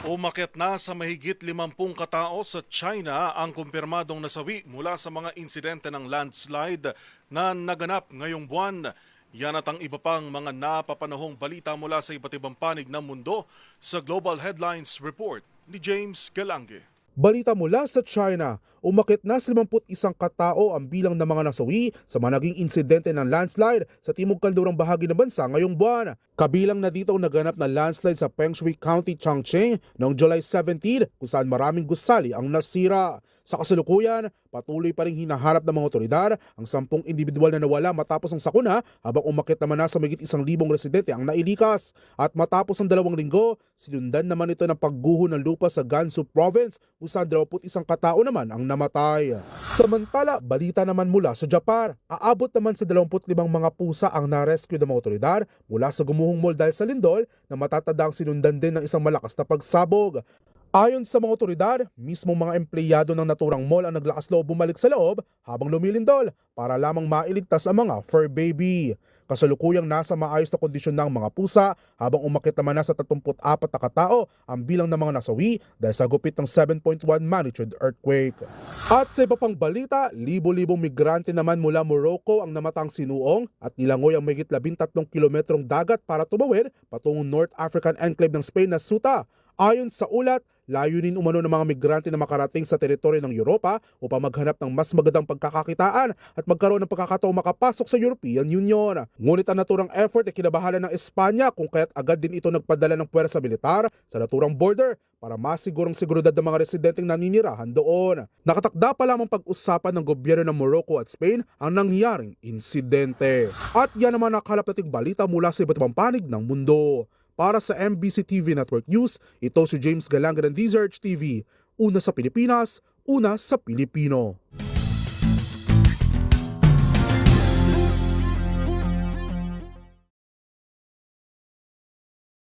Umakyat na sa mahigit 50 katao sa China ang kumpirmadong nasawi mula sa mga insidente ng landslide na naganap ngayong buwan. Yan at ang iba pang mga napapanahong balita mula sa iba't ibang panig ng mundo sa Global Headlines Report ni James Galange. Balita mula sa China, umakit na sa 51 katao ang bilang ng mga nasawi sa mga naging insidente ng landslide sa timog kanlurang bahagi ng bansa ngayong buwan. Kabilang na dito ang naganap na landslide sa Pengshui County, Chongqing noong July 17 kung saan maraming gusali ang nasira. Sa kasalukuyan, patuloy pa rin hinaharap ng mga otoridad ang 10 individual na nawala matapos ang sakuna habang umakit naman na sa mahigit 1,000 residente ang nailikas. At matapos ang 2 linggo, sinundan naman ito ng pagguho ng lupa sa Gansu Province kung saan 21 katao naman ang namatay. Samantala, balita naman mula sa Japan, aabot naman sa 25 mga pusa ang na-rescue ng mga otoridad mula sa gumuhong mall dahil sa lindol na matatandang sinundan din ng isang malakas na pagsabog. Ayon sa mga otoridad, mismong mga empleyado ng naturang mall ang naglakas loob bumalik sa loob habang lumilindol para lamang mailigtas ang mga fur baby. Kasalukuyang nasa maayos na kondisyon ng mga pusa habang umakit naman na sa 34 na katao ang bilang ng mga nasawi dahil sa gupit ng 7.1 magnitude earthquake. At sa iba pang balita, libo-libong migrante naman mula Morocco ang namatang sinuong at nilangoy ang mahigit 13 kilometrong dagat para tumawid patungong North African enclave ng Spain na Ceuta. Ayon sa ulat, layunin umano ng mga migrante na makarating sa teritoryo ng Europa upang maghanap ng mas magandang pagkakakitaan at magkaroon ng pagkakataong makapasok sa European Union. Ngunit ang naturang effort ay kinabahala ng Espanya kung kaya't agad din ito nagpadala ng puwersa militar sa naturang border para masigurong seguridad ng mga residenteng naninirahan doon. Nakatakda pa lamang pag-usapan ng gobyerno ng Morocco at Spain ang nangyaring insidente. At yan naman nakalap nating balita mula sa iba't ibang panig ng mundo. Para sa MBC TV Network News, ito si James Galange ng DZRH TV. Una sa Pilipinas, una sa Pilipino.